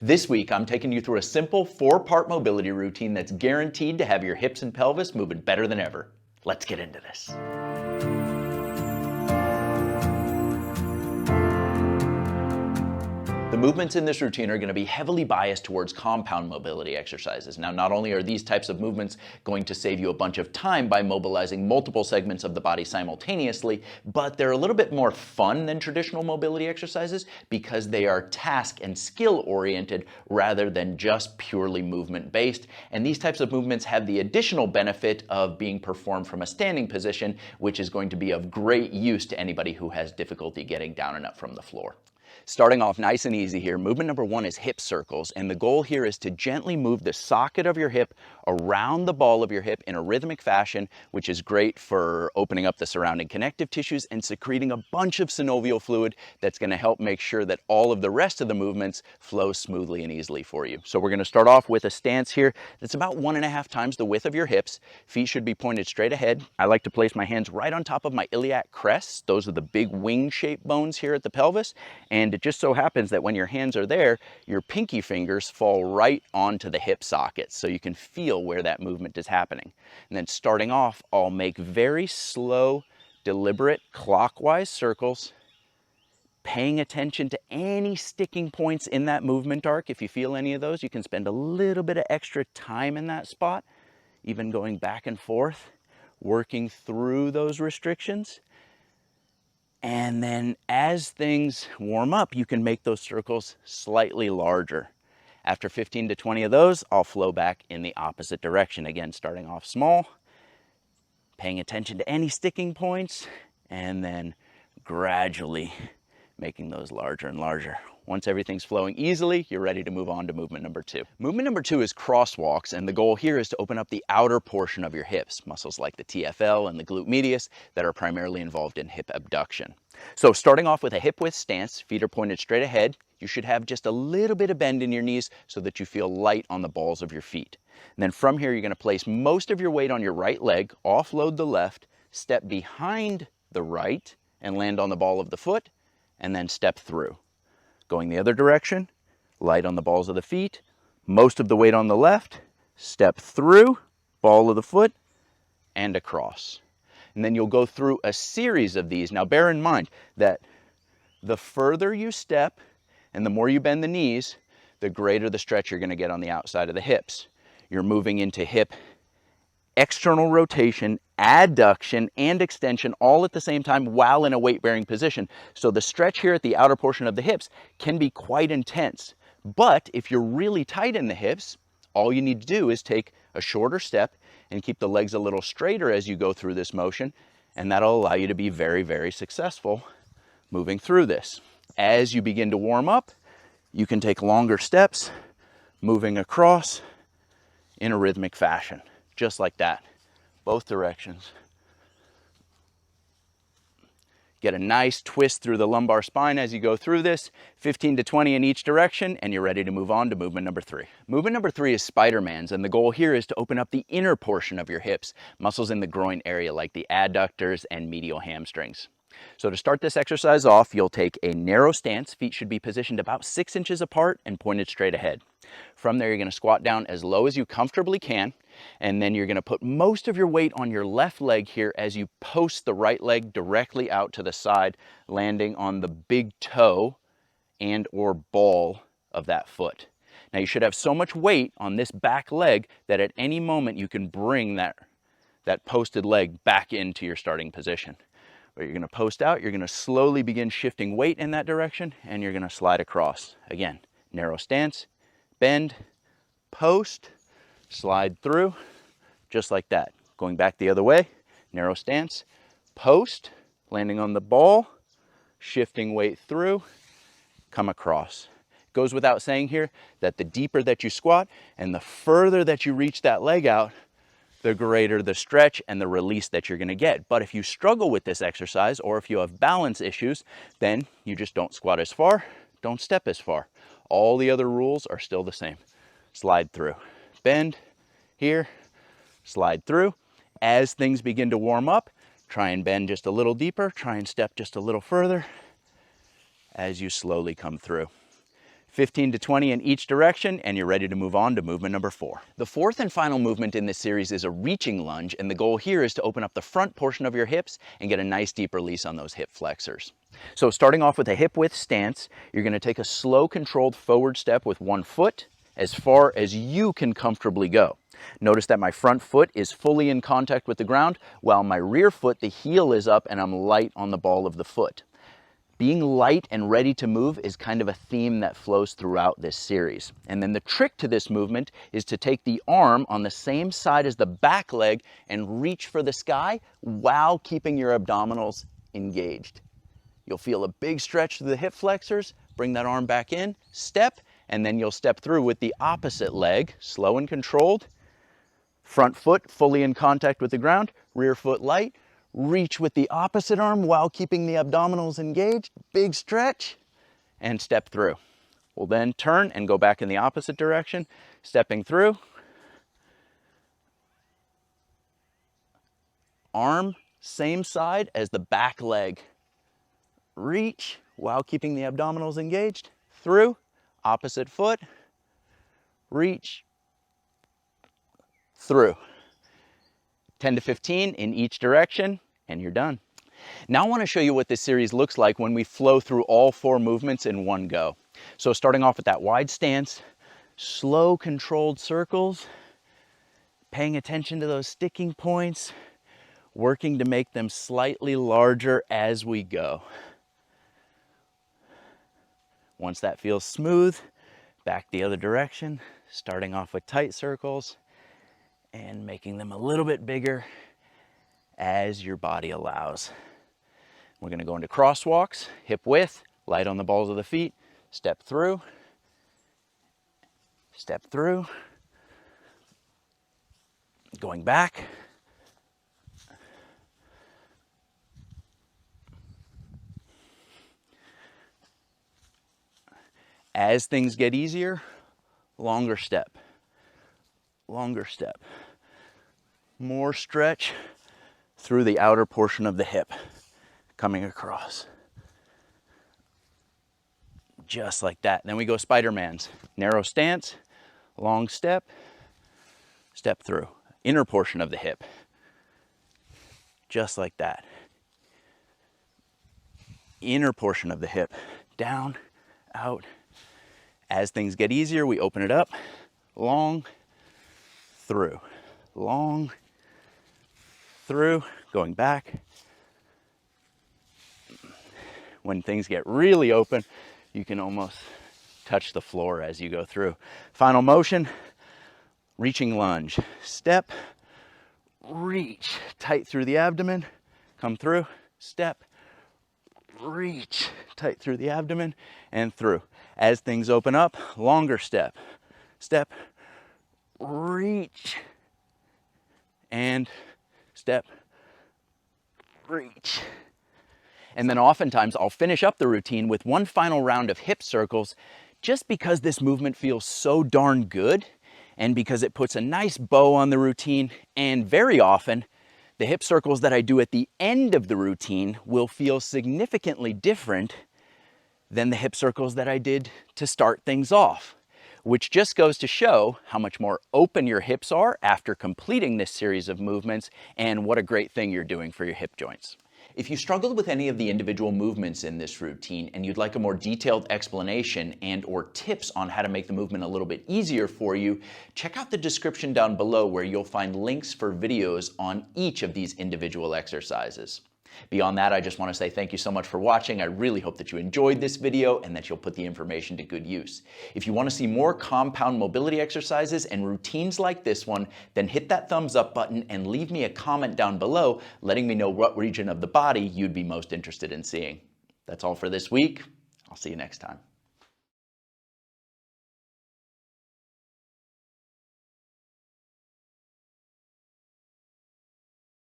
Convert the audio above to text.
This week, I'm taking you through a simple 4-part mobility routine that's guaranteed to have your hips and pelvis moving better than ever. Let's get into this. The movements in this routine are going to be heavily biased towards compound mobility exercises. Now, not only are these types of movements going to save you a bunch of time by mobilizing multiple segments of the body simultaneously, but they're a little bit more fun than traditional mobility exercises because they are task and skill oriented rather than just purely movement based. And these types of movements have the additional benefit of being performed from a standing position, which is going to be of great use to anybody who has difficulty getting down and up from the floor. Starting off nice and easy here, movement number 1 is hip circles, and the goal here is to gently move the socket of your hip around the ball of your hip in a rhythmic fashion, which is great for opening up the surrounding connective tissues and secreting a bunch of synovial fluid that's going to help make sure that all of the rest of the movements flow smoothly and easily for you. So we're going to start off with a stance here that's about 1.5 times the width of your hips. Feet should be pointed straight ahead. I like to place my hands right on top of my iliac crests. Those are the big wing-shaped bones here at the pelvis, and it just so happens that when your hands are there, your pinky fingers fall right onto the hip sockets, so you can feel where that movement is happening. And then starting off, I'll make very slow, deliberate clockwise circles, paying attention to any sticking points in that movement arc. If you feel any of those, you can spend a little bit of extra time in that spot, even going back and forth, working through those restrictions. And then as things warm up, you can make those circles slightly larger. After 15 to 20 of those, I'll flow back in the opposite direction. Again, starting off small, paying attention to any sticking points, and then gradually making those larger and larger. Once everything's flowing easily, you're ready to move on to movement number 2. Movement number 2 is crosswalks, and the goal here is to open up the outer portion of your hips, muscles like the TFL and the glute medius that are primarily involved in hip abduction. So starting off with a hip width stance, feet are pointed straight ahead. You should have just a little bit of bend in your knees so that you feel light on the balls of your feet. And then from here, you're going to place most of your weight on your right leg, offload the left, step behind the right, and land on the ball of the foot, and then step through. Going the other direction, light on the balls of the feet, most of the weight on the left, step through, ball of the foot, and across. And then you'll go through a series of these. Now bear in mind that the further you step and the more you bend the knees, the greater the stretch you're going to get on the outside of the hips. You're moving into hip external rotation, adduction, and extension all at the same time while in a weight-bearing position. So the stretch here at the outer portion of the hips can be quite intense. But if you're really tight in the hips, all you need to do is take a shorter step and keep the legs a little straighter as you go through this motion, and that'll allow you to be very, very successful moving through this. As you begin to warm up, you can take longer steps, moving across in a rhythmic fashion. Just like that, both directions. Get a nice twist through the lumbar spine as you go through this, 15 to 20 in each direction, and you're ready to move on to movement number 3. Movement number 3 is Spider-Man's, and the goal here is to open up the inner portion of your hips, muscles in the groin area like the adductors and medial hamstrings. So to start this exercise off, you'll take a narrow stance. Feet should be positioned about 6 inches apart and pointed straight ahead. From there, you're going to squat down as low as you comfortably can, and then you're going to put most of your weight on your left leg here as you post the right leg directly out to the side, landing on the big toe and or ball of that foot. Now you should have so much weight on this back leg that at any moment you can bring that posted leg back into your starting position. But you're going to post out, you're going to slowly begin shifting weight in that direction, and you're going to slide across. Again, narrow stance, bend, post, slide through, just like that. Going back the other way, narrow stance, post, landing on the ball, shifting weight through, come across. It goes without saying here that the deeper that you squat and the further that you reach that leg out, the greater the stretch and the release that you're going to get. But if you struggle with this exercise, or if you have balance issues, then you just don't squat as far, don't step as far. All the other rules are still the same. Slide through, bend here, slide through. As things begin to warm up, try and bend just a little deeper, try and step just a little further as you slowly come through. 15 to 20 in each direction, and you're ready to move on to movement number 4. The fourth and final movement in this series is a reaching lunge, and the goal here is to open up the front portion of your hips and get a nice deep release on those hip flexors. So starting off with a hip width stance, you're going to take a slow controlled forward step with one foot as far as you can comfortably go. Notice that my front foot is fully in contact with the ground, while my rear foot, the heel is up and I'm light on the ball of the foot. Being light and ready to move is kind of a theme that flows throughout this series. And then the trick to this movement is to take the arm on the same side as the back leg and reach for the sky while keeping your abdominals engaged. You'll feel a big stretch through the hip flexors, bring that arm back in, step, and then you'll step through with the opposite leg, slow and controlled. Front foot fully in contact with the ground, rear foot light. Reach with the opposite arm while keeping the abdominals engaged, big stretch, and step through. We'll then turn and go back in the opposite direction, stepping through. Arm, same side as the back leg. Reach while keeping the abdominals engaged, through, opposite foot, reach, through. 10 to 15 in each direction, and you're done. Now I want to show you what this series looks like when we flow through all 4 movements in one go. So starting off with that wide stance, slow controlled circles, paying attention to those sticking points, working to make them slightly larger as we go. Once that feels smooth, back the other direction, starting off with tight circles, and making them a little bit bigger as your body allows. We're going to go into crosswalks, hip width, light on the balls of the feet, step through, going back, as things get easier, longer step, more stretch through the outer portion of the hip, coming across. Just like that. Then we go Spider-Man's. Narrow stance, long step, step through. Inner portion of the hip. Just like that. Inner portion of the hip. Down, out. As things get easier, we open it up. Long, through. Long, through. Going back. When things get really open, you can almost touch the floor as you go through. Final motion, reaching lunge. Step, reach, tight through the abdomen, come through, step, reach, tight through the abdomen, and through. As things open up, longer step, step, reach, and step, reach. And then oftentimes I'll finish up the routine with one final round of hip circles just because this movement feels so darn good and because it puts a nice bow on the routine. And very often the hip circles that I do at the end of the routine will feel significantly different than the hip circles that I did to start things off, which just goes to show how much more open your hips are after completing this series of movements and what a great thing you're doing for your hip joints. If you struggled with any of the individual movements in this routine and you'd like a more detailed explanation and or tips on how to make the movement a little bit easier for you, check out the description down below where you'll find links for videos on each of these individual exercises. Beyond that, I just want to say thank you so much for watching. I really hope that you enjoyed this video and that you'll put the information to good use. If you want to see more compound mobility exercises and routines like this one, then hit that thumbs up button and leave me a comment down below letting me know what region of the body you'd be most interested in seeing. That's all for this week. I'll see you next time.